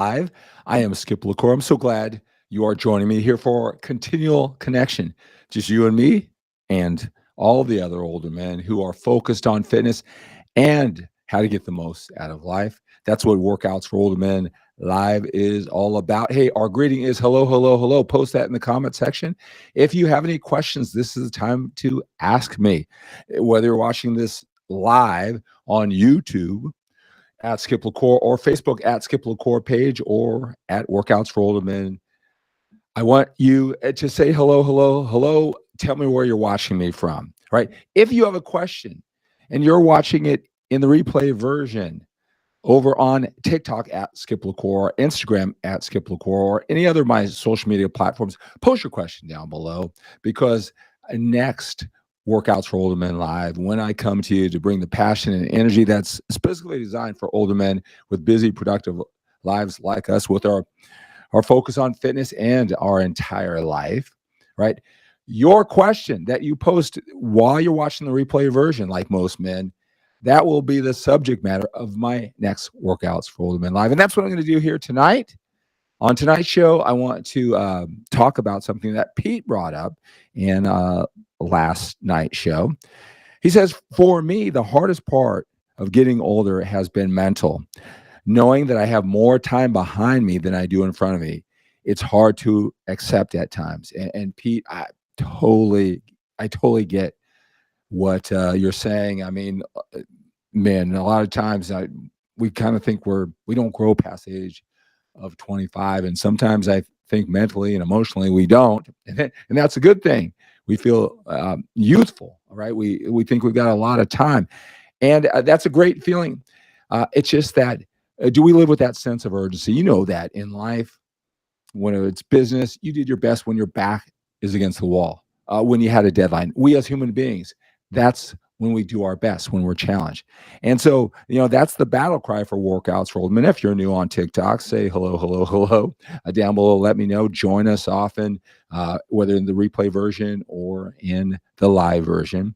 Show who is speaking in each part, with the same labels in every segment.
Speaker 1: Live. I am 𝗕𝗂𝗿𝗀. I'm so glad you are joining me here for continual connection. Just you and me and all the other older men who are focused on fitness and how to get the most out of life. That's what Workouts for Older Men Live is all about. Hey, our greeting is hello, hello, hello. Post that in the comment section. If you have any questions, this is the time to ask me. Whether you're watching this live on YouTube at 𝗕𝗂𝗂𝗏 or Facebook at 𝗕𝗂𝗂𝗏 page or at Workouts for Older Men. I want you to say hello, hello, hello. Tell me where you're watching me from, right? If you have a question and you're watching it in the replay version over on TikTok at 𝗕𝗂𝗂𝗏 or Instagram at 𝗕𝗂𝗂𝗏 or any other of my social media platforms, post your question down below, because next Workouts for Older Men Live, when I come to you to bring the passion and energy that's specifically designed for older men with busy, productive lives like us, with our focus on fitness and our entire life, right? Your question that you post while you're watching the replay version, like most men, that will be the subject matter of my next Workouts for Older Men Live. And that's what I'm going to do here tonight. On tonight's show, I want to talk about something that Pete brought up in last night's show. He says, for me, the hardest part of getting older has been mental. Knowing that I have more time behind me than I do in front of me, it's hard to accept at times. And Pete, I totally get what you're saying. I mean, man, a lot of times we kind of think we don't grow past the age of 25, and sometimes I think mentally and emotionally we don't, and that's a good thing. We feel youthful, right? We think we've got a lot of time, and that's a great feeling. It's just that do we live with that sense of urgency? You know that in life, when it's business, you did your best when your back is against the wall, when you had a deadline. We as human beings, that's when we do our best, when we're challenged. And so, that's the battle cry for Workouts for Older Men. If you're new on TikTok, say hello, hello, hello down below. Let me know. Join us often, whether in the replay version or in the live version.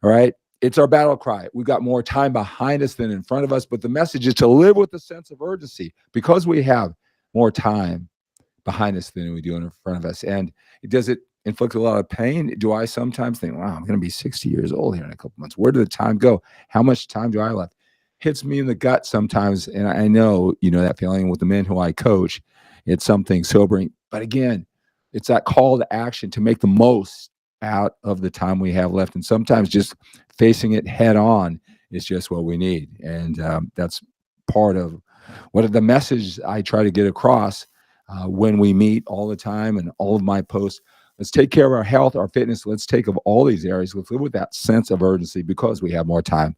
Speaker 1: All right. It's our battle cry. We've got more time behind us than in front of us, but the message is to live with a sense of urgency because we have more time behind us than we do in front of us. And does it inflict a lot of pain? Do I sometimes think, wow, I'm going to be 60 years old here in a couple months. Where did the time go? How much time do I have left? Hits me in the gut sometimes. And I know, that feeling with the men who I coach. It's something sobering. But again, it's that call to action to make the most out of the time we have left. And sometimes just facing it head on is just what we need. And that's part of what the message I try to get across when we meet all the time and all of my posts. Let's take care of our health, our fitness. Let's take of all these areas. Let's live with that sense of urgency because we have more time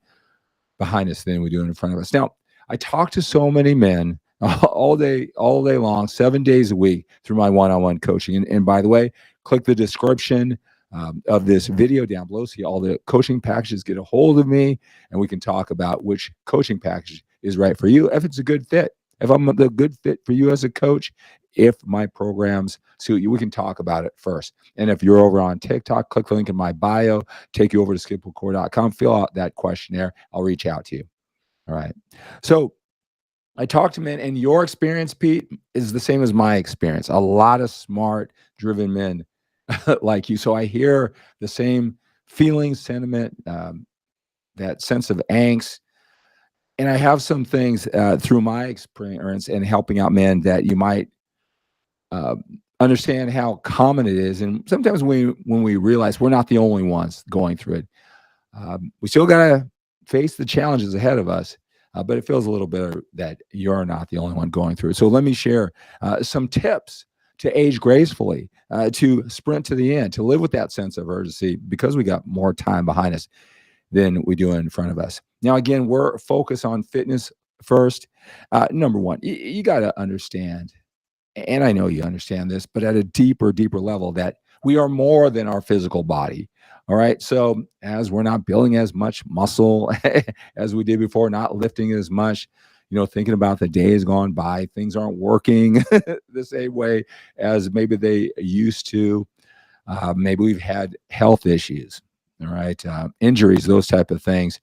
Speaker 1: behind us than we do in front of us. Now, I talk to so many men all day long, 7 days a week through my one-on-one coaching. And by the way, click the description of this video down below. See all the coaching packages. Get a hold of me, and we can talk about which coaching package is right for you. If it's a good fit, if I'm the good fit for you as a coach, if my programs suit you, we can talk about it first. And if you're over on TikTok, click the link in my bio, take you over to 𝗕𝗂𝗂𝗏.com, fill out that questionnaire. I'll reach out to you. All right. So I talk to men, and your experience, Pete, is the same as my experience. A lot of smart, driven men like you. So I hear the same feeling, sentiment, that sense of angst. And I have some things through my experience and helping out men that you might understand how common it is. And sometimes when we realize we're not the only ones going through it, we still got to face the challenges ahead of us. But it feels a little better that you're not the only one going through it. So let me share some tips to age gracefully, to sprint to the end, to live with that sense of urgency because we got more time behind us than we do in front of us. Now, again, we're focused on fitness first. Number one, you got to understand, and I know you understand this, but at a deeper level, that we are more than our physical body. All right. So as we're not building as much muscle as we did before, not lifting as much, thinking about the days gone by, things aren't working the same way as maybe they used to. Maybe we've had health issues, all right, injuries, those type of things.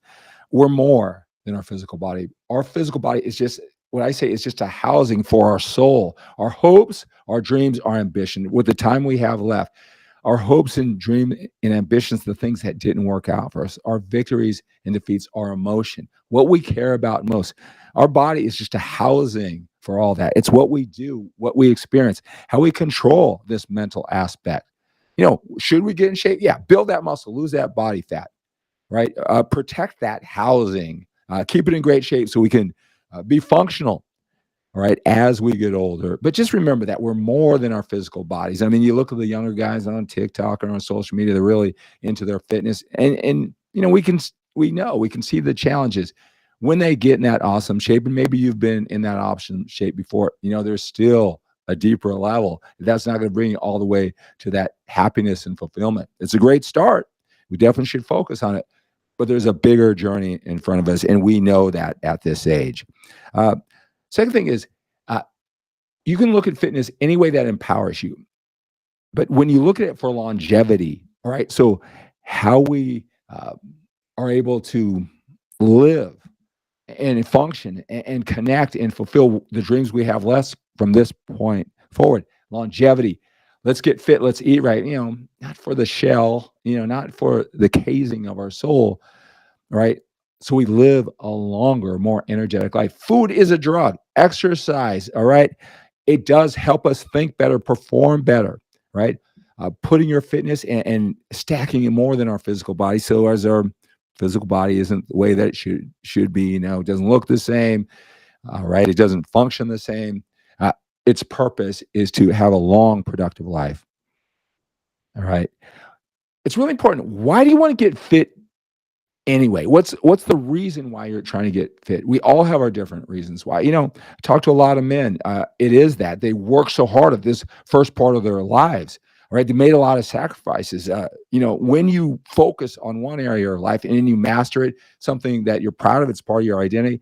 Speaker 1: We're more than our physical body. Our physical body is just what I say is just a housing for our soul, our hopes, our dreams, our ambition. With the time we have left, our hopes and dream and ambitions, the things that didn't work out for us, our victories and defeats, our emotion, what we care about most. Our body is just a housing for all that. It's what we do, what we experience, how we control this mental aspect. You know, should we get in shape? Yeah, build that muscle, lose that body fat, right? Protect that housing, keep it in great shape so we can be functional, all right, as we get older. But just remember that we're more than our physical bodies. I mean, you look at the younger guys on TikTok or on social media, they're really into their fitness. And you know, we can see the challenges when they get in that awesome shape. And maybe you've been in that awesome shape before. You know, there's still a deeper level. That's not going to bring you all the way to that happiness and fulfillment. It's a great start. We definitely should focus on it. But there's a bigger journey in front of us, and we know that at this age. Second thing is, you can look at fitness any way that empowers you. But when you look at it for longevity, all right, so how we are able to live and function and connect and fulfill the dreams we have less from this point forward, longevity. Let's get fit. Let's eat right. You know, not for the shell, you know, not for the casing of our soul, right? So we live a longer, more energetic life. Food is a drug. Exercise, all right? It does help us think better, perform better, right? Putting your fitness and stacking it more than our physical body. So as our physical body isn't the way that it should be, you know, it doesn't look the same, right? It doesn't function the same. Its purpose is to have a long, productive life, all right? It's really important. Why do you want to get fit anyway? What's the reason why you're trying to get fit? We all have our different reasons why. You know, I talk to a lot of men. It is that they work so hard at this first part of their lives, right? They made a lot of sacrifices. You know, when you focus on one area of your life and then you master it, something that you're proud of, it's part of your identity,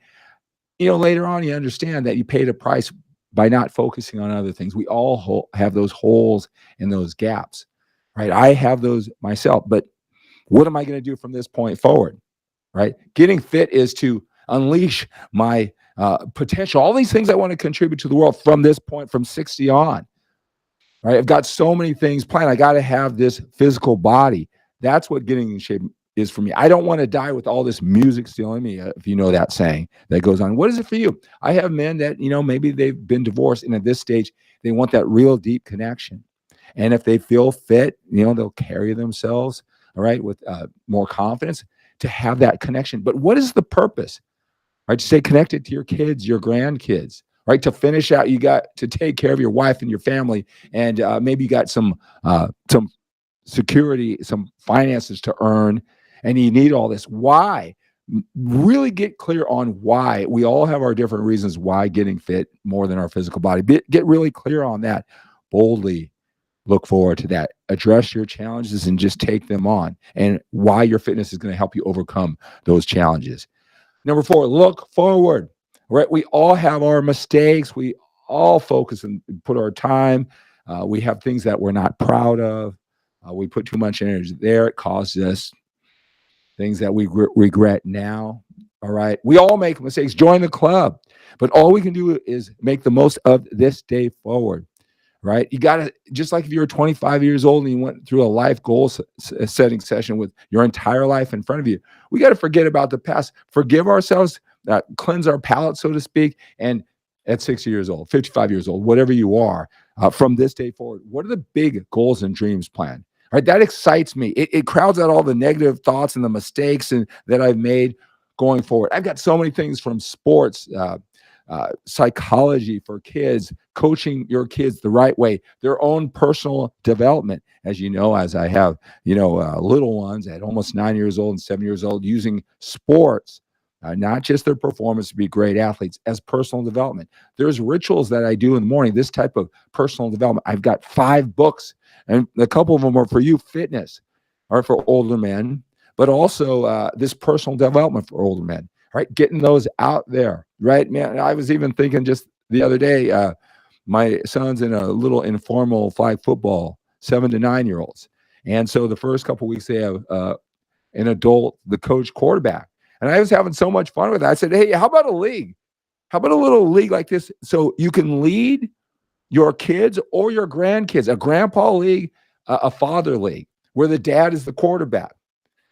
Speaker 1: you know, later on you understand that you paid a price by not focusing on other things. We all have those holes and those gaps, right? I have those myself, but what am I going to do from this point forward, right? Getting fit is to unleash my potential, all these things I want to contribute to the world from this point, from 60 on, right? I've got so many things planned. I got to have this physical body. That's what getting in shape is for me. I don't want to die with all this music stealing me, if you know that saying that goes on. What is it for you? I have men that, you know, maybe they've been divorced, and at this stage, they want that real deep connection. And if they feel fit, you know, they'll carry themselves, all right, with more confidence to have that connection. But what is the purpose? Right, to stay connected to your kids, your grandkids, right? To finish out, you got to take care of your wife and your family, and maybe you got some security, some finances to earn, and you need all this. Why? Really get clear on why. We all have our different reasons why getting fit more than our physical body. Get really clear on that. Boldly look forward to that. Address your challenges and just take them on, and why your fitness is going to help you overcome those challenges. Number 4, look forward, right? We all have our mistakes. We all focus and put our time. We have things that we're not proud of. We put too much energy there. It causes us things that we regret now, all right? We all make mistakes. Join the club. But all we can do is make the most of this day forward, right? You got to, just like if you were 25 years old and you went through a life goal setting session with your entire life in front of you, we got to forget about the past, forgive ourselves, cleanse our palate, so to speak. And at 60 years old, 55 years old, whatever you are, from this day forward, what are the big goals and dreams planned? Right, that excites me. It crowds out all the negative thoughts and the mistakes that I've made going forward. I've got so many things from sports, psychology for kids, coaching your kids the right way, their own personal development. As you know, as I have, you know, little ones at almost 9 years old and 7 years old, using sports, not just their performance to be great athletes, as personal development. There's rituals that I do in the morning, this type of personal development. I've got 5 books, and a couple of them are for you, fitness, or for older men, but also this personal development for older men, right? Getting those out there, right? Man, I was even thinking just the other day, my son's in a little informal flag football, 7 to 9 year olds. And so the first couple of weeks they have an adult, the coach quarterback. And I was having so much fun with it. I said, hey, how about a league? How about a little league like this so you can lead your kids or your grandkids, a grandpa league, a father league, where the dad is the quarterback.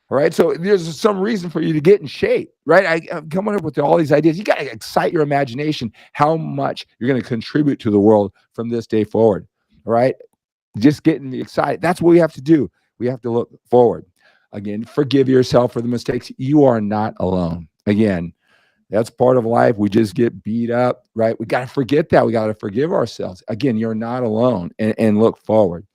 Speaker 1: All right. So there's some reason for you to get in shape, right? I'm coming up with all these ideas. You got to excite your imagination how much you're going to contribute to the world from this day forward. All right. Just getting me excited. That's what we have to do. We have to look forward. Again, forgive yourself for the mistakes. You are not alone. Again, that's part of life. We just get beat up, right? We got to forget that. We got to forgive ourselves. Again, you're not alone, and look forward.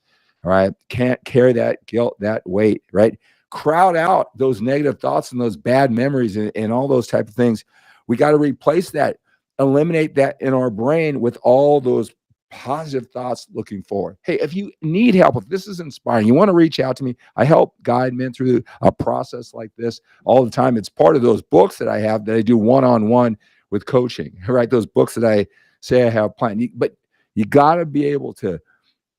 Speaker 1: All right. Can't carry that guilt, that weight, right? Crowd out those negative thoughts and those bad memories and all those type of things. We got to replace that, eliminate that in our brain with all those positive thoughts looking forward. Hey, if you need help, if this is inspiring, you want to reach out to me. I help guide men through a process like this all the time. It's part of those books that I have that I do one-on-one with coaching, right? Those books that I say I have planned. But you got to be able to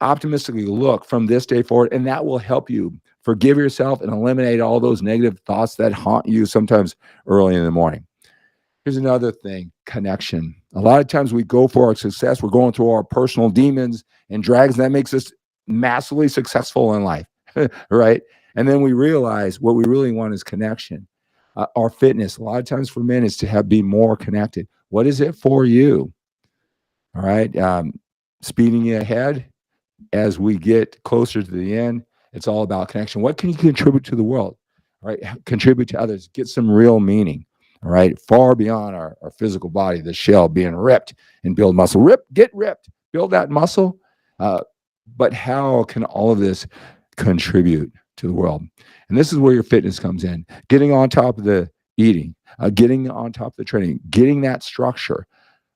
Speaker 1: optimistically look from this day forward, and that will help you forgive yourself and eliminate all those negative thoughts that haunt you sometimes early in the morning. Here's another thing, connection. A lot of times we go for our success. We're going through our personal demons and dragons. That makes us massively successful in life, right? And then we realize what we really want is connection. Our fitness, a lot of times for men, is to be more connected. What is it for you? All right. Speeding ahead as we get closer to the end, it's all about connection. What can you contribute to the world? All right. Contribute to others. Get some real meaning. All right, far beyond our physical body, the shell being ripped and build muscle. Get ripped, build that muscle. But how can all of this contribute to the world? And this is where your fitness comes in. Getting on top of the eating, getting on top of the training, getting that structure.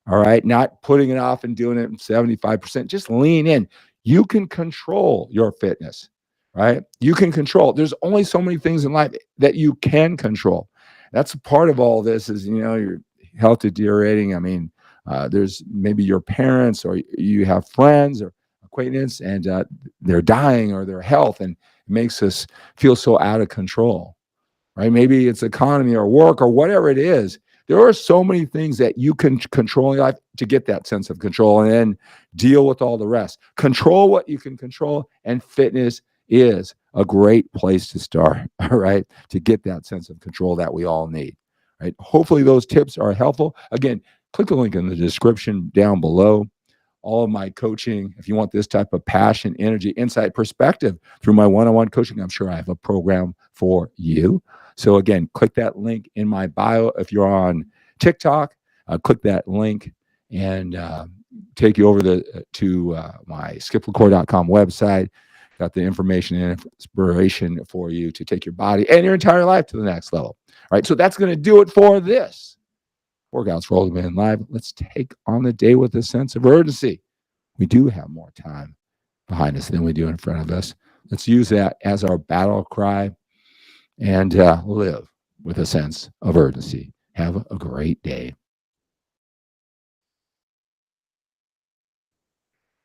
Speaker 1: All right, not putting it off and doing it 75%. Just lean in. You can control your fitness, right? You can control. There's only so many things in life that you can control. That's a part of all this is, your health deteriorating. I mean, there's maybe your parents or you have friends or acquaintances and they're dying or their health, and it makes us feel so out of control, right? Maybe it's economy or work or whatever it is. There are so many things that you can control in your life to get that sense of control and then deal with all the rest. Control what you can control, and fitness is a great place to start, all right, to get that sense of control that we all need, right? Hopefully those tips are helpful. Again, click the link in the description down below. All of my coaching, if you want this type of passion, energy, insight, perspective through my one-on-one coaching, I'm sure I have a program for you. So again, click that link in my bio. If you're on TikTok, click that link and take you over to my 𝗖𝗂𝗿𝗀.com website. Got the information and inspiration for you to take your body and your entire life to the next level. All right, so that's going to do it for this Workouts for Older Men Live. Let's take on the day with a sense of urgency. We do have more time behind us than we do in front of us. Let's use that as our battle cry and live with a sense of urgency. Have a great day.